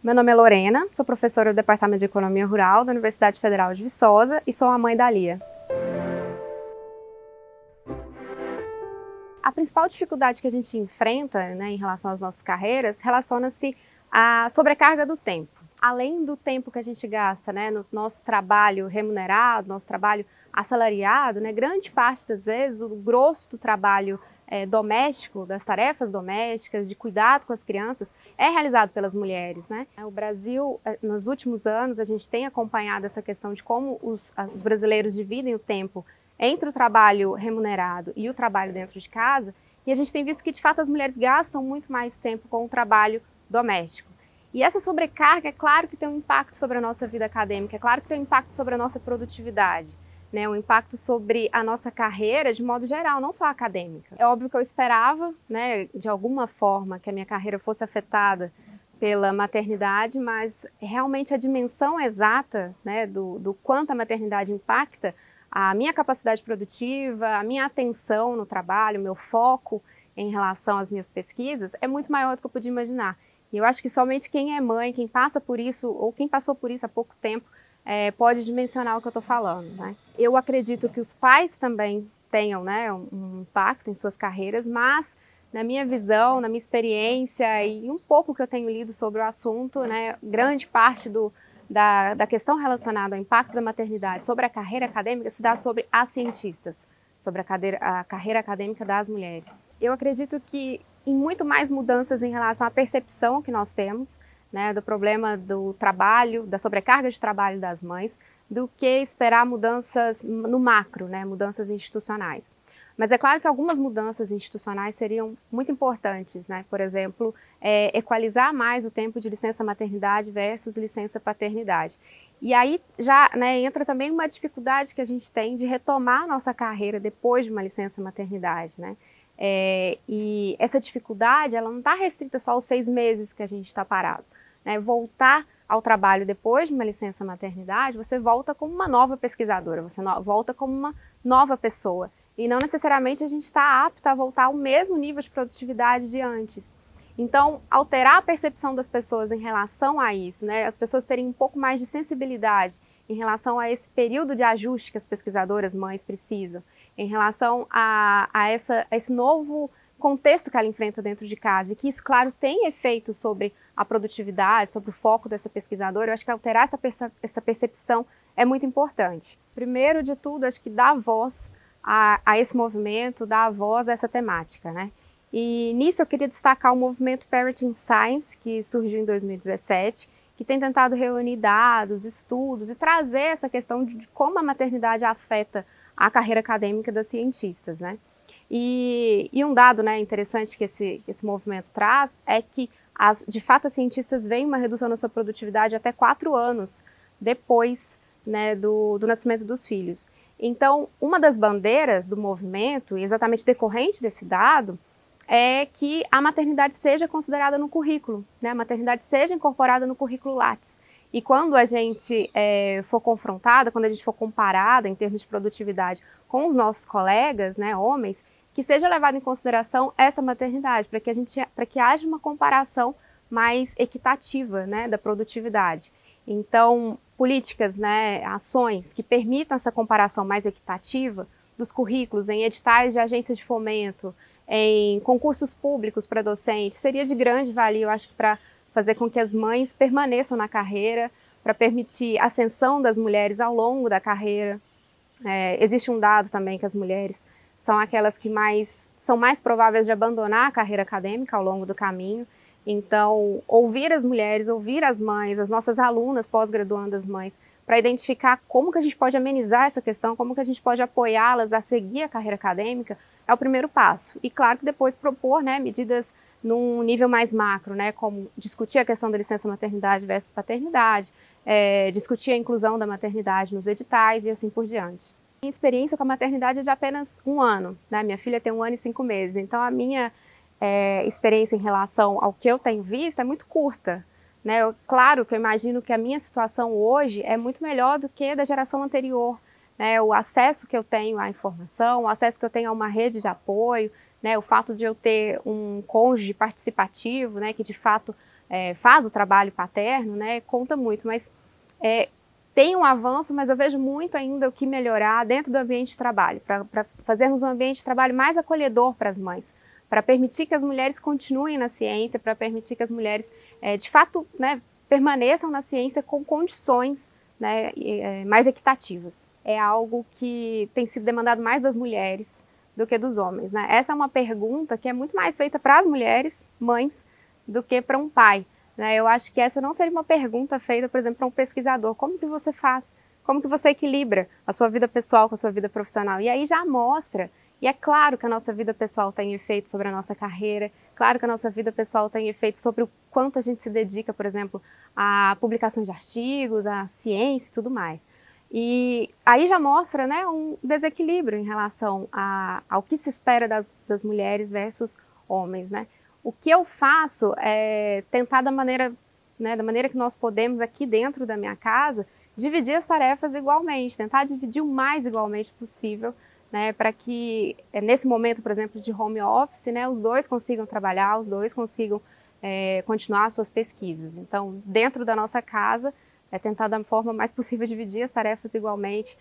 Meu nome é Lorena, sou professora do Departamento de Economia Rural da Universidade Federal de Viçosa e sou a mãe da Lia. A principal dificuldade que a gente enfrenta, em relação às nossas carreiras relaciona-se à sobrecarga do tempo. Além do tempo que a gente gasta no nosso trabalho remunerado, nosso trabalho assalariado, grande parte das vezes o grosso do trabalho doméstico, das tarefas domésticas, de cuidado com as crianças, é realizado pelas mulheres. O Brasil, nos últimos anos, a gente tem acompanhado essa questão de como os brasileiros dividem o tempo entre o trabalho remunerado e o trabalho dentro de casa, e a gente tem visto que, de fato, as mulheres gastam muito mais tempo com o trabalho doméstico. E essa sobrecarga, é claro que tem um impacto sobre a nossa vida acadêmica, é claro que tem um impacto sobre a nossa produtividade, um impacto sobre a nossa carreira de modo geral, não só acadêmica. É óbvio que eu esperava, de alguma forma, que a minha carreira fosse afetada pela maternidade, mas realmente a dimensão exata do quanto a maternidade impacta a minha capacidade produtiva, a minha atenção no trabalho, o meu foco em relação às minhas pesquisas é muito maior do que eu podia imaginar. E eu acho que somente quem é mãe, quem passa por isso, ou quem passou por isso há pouco tempo, pode dimensionar o que eu estou falando. Eu acredito que os pais também tenham um impacto em suas carreiras, mas na minha visão, na minha experiência e um pouco que eu tenho lido sobre o assunto, grande parte da questão relacionada ao impacto da maternidade sobre a carreira acadêmica se dá sobre as cientistas, sobre a carreira acadêmica das mulheres. Eu acredito que em muito mais mudanças em relação à percepção que nós temos, do problema do trabalho, da sobrecarga de trabalho das mães, do que esperar mudanças no macro, mudanças institucionais. Mas é claro que algumas mudanças institucionais seriam muito importantes, por exemplo, equalizar mais o tempo de licença maternidade versus licença paternidade. E aí já entra também uma dificuldade que a gente tem de retomar a nossa carreira depois de uma licença maternidade. E essa dificuldade ela não está restrita só aos 6 meses que a gente está parado. Voltar ao trabalho depois de uma licença maternidade, você volta como uma nova pesquisadora, você volta como uma nova pessoa. E não necessariamente a gente está apta a voltar ao mesmo nível de produtividade de antes. Então, alterar a percepção das pessoas em relação a isso, as pessoas terem um pouco mais de sensibilidade em relação a esse período de ajuste que as pesquisadoras mães precisam, em relação a esse novo contexto que ela enfrenta dentro de casa, e que isso, claro, tem efeito sobre a produtividade, sobre o foco dessa pesquisadora. Eu acho que alterar essa percepção é muito importante. Primeiro de tudo, acho que dar voz a esse movimento, dar voz a essa temática. E nisso eu queria destacar o movimento Parenting Science, que surgiu em 2017, que tem tentado reunir dados, estudos e trazer essa questão de como a maternidade afeta a carreira acadêmica das cientistas. E um dado interessante que esse movimento traz é que, de fato, as cientistas veem uma redução na sua produtividade até 4 anos depois do nascimento dos filhos. Então, uma das bandeiras do movimento, exatamente decorrente desse dado, é que a maternidade seja considerada no currículo, a maternidade seja incorporada no currículo Lattes. E quando a gente for confrontada, quando a gente for comparada em termos de produtividade com os nossos colegas, homens, que seja levada em consideração essa maternidade, para que haja uma comparação mais equitativa da produtividade. Então, políticas, ações que permitam essa comparação mais equitativa dos currículos em editais de agência de fomento, em concursos públicos para docentes, seria de grande valia, eu acho, para fazer com que as mães permaneçam na carreira, para permitir a ascensão das mulheres ao longo da carreira. Existe um dado também que as mulheres são aquelas que são mais prováveis de abandonar a carreira acadêmica ao longo do caminho. Então, ouvir as mulheres, ouvir as mães, as nossas alunas pós-graduandas mães, para identificar como que a gente pode amenizar essa questão, como que a gente pode apoiá-las a seguir a carreira acadêmica, é o primeiro passo. E claro que depois propor medidas num nível mais macro, como discutir a questão da licença maternidade versus paternidade, discutir a inclusão da maternidade nos editais e assim por diante. Minha experiência com a maternidade é de apenas 1 ano. Minha filha tem 1 ano e 5 meses, então a minha experiência em relação ao que eu tenho visto é muito curta. Claro que eu imagino que a minha situação hoje é muito melhor do que da geração anterior. O acesso que eu tenho à informação, o acesso que eu tenho a uma rede de apoio, o fato de eu ter um cônjuge participativo, que de fato faz o trabalho paterno, né, conta muito, mas tem um avanço, mas eu vejo muito ainda o que melhorar dentro do ambiente de trabalho, para fazermos um ambiente de trabalho mais acolhedor para as mães, para permitir que as mulheres continuem na ciência, para permitir que as mulheres, de fato, né, permaneçam na ciência com condições, né, mais equitativas. É algo que tem sido demandado mais das mulheres do que dos homens, né? Essa é uma pergunta que é muito mais feita para as mulheres, mães, do que para um pai, né? Eu acho que essa não seria uma pergunta feita, por exemplo, para um pesquisador. Como que você faz? Como que você equilibra a sua vida pessoal com a sua vida profissional? E aí já mostra, e é claro que a nossa vida pessoal tem efeito sobre a nossa carreira, claro que a nossa vida pessoal tem efeito sobre o quanto a gente se dedica, por exemplo, à publicação de artigos, à ciência e tudo mais. E aí já mostra, né, um desequilíbrio em relação ao que se espera das mulheres versus homens, né? O que eu faço é tentar da maneira que nós podemos aqui dentro da minha casa, dividir as tarefas igualmente, tentar dividir o mais igualmente possível, né, para que nesse momento, por exemplo, de home office, né, os dois consigam trabalhar, os dois consigam continuar suas pesquisas. Então, dentro da nossa casa, tentar da forma mais possível dividir as tarefas igualmente,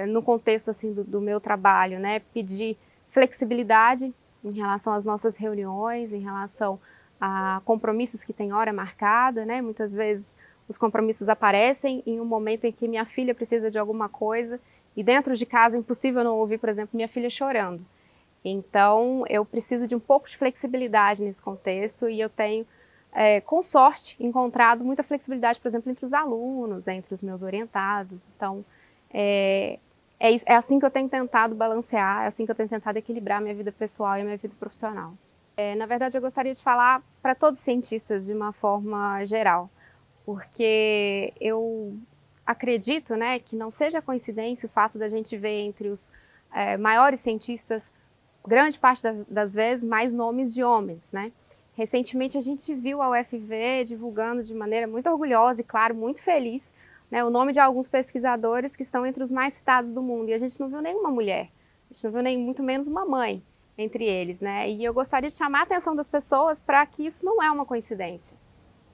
no contexto assim do meu trabalho, né, pedir flexibilidade em relação às nossas reuniões, em relação a compromissos que têm hora marcada, né, muitas vezes os compromissos aparecem em um momento em que minha filha precisa de alguma coisa e dentro de casa é impossível não ouvir, por exemplo, minha filha chorando. Então, eu preciso de um pouco de flexibilidade nesse contexto e eu tenho, com sorte, encontrado muita flexibilidade, por exemplo, entre os alunos, entre os meus orientados. Então, é assim que eu tenho tentado balancear, é assim que eu tenho tentado equilibrar a minha vida pessoal e a minha vida profissional. Na verdade, eu gostaria de falar para todos os cientistas de uma forma geral, porque eu acredito, né, que não seja coincidência o fato da gente ver entre os maiores cientistas, grande parte das vezes, mais nomes de homens, né? Recentemente a gente viu a UFV divulgando de maneira muito orgulhosa e, claro, muito feliz, né, o nome de alguns pesquisadores que estão entre os mais citados do mundo, e a gente não viu nenhuma mulher, a gente não viu nem muito menos uma mãe entre eles, né? E eu gostaria de chamar a atenção das pessoas para que isso não é uma coincidência,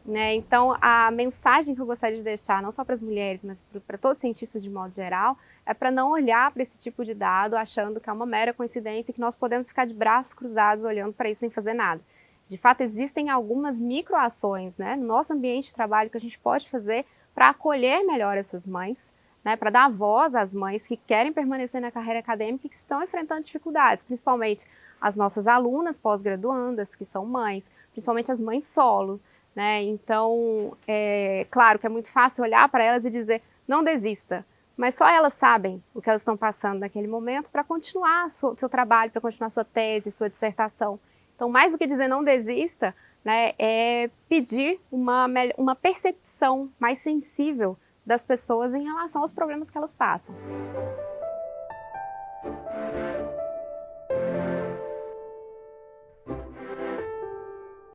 né? Então, a mensagem que eu gostaria de deixar, não só para as mulheres, mas para todos os cientistas de modo geral, é para não olhar para esse tipo de dado achando que é uma mera coincidência e que nós podemos ficar de braços cruzados olhando para isso sem fazer nada. De fato, existem algumas microações, né, no nosso ambiente de trabalho que a gente pode fazer para acolher melhor essas mães, né, para dar voz às mães que querem permanecer na carreira acadêmica e que estão enfrentando dificuldades, principalmente as nossas alunas pós-graduandas, que são mães, principalmente as mães solo, né? Então, claro que é muito fácil olhar para elas e dizer, não desista, mas só elas sabem o que elas estão passando naquele momento para continuar seu trabalho, para continuar sua tese, sua dissertação. Então, mais do que dizer não desista, né, é pedir uma percepção mais sensível das pessoas em relação aos problemas que elas passam.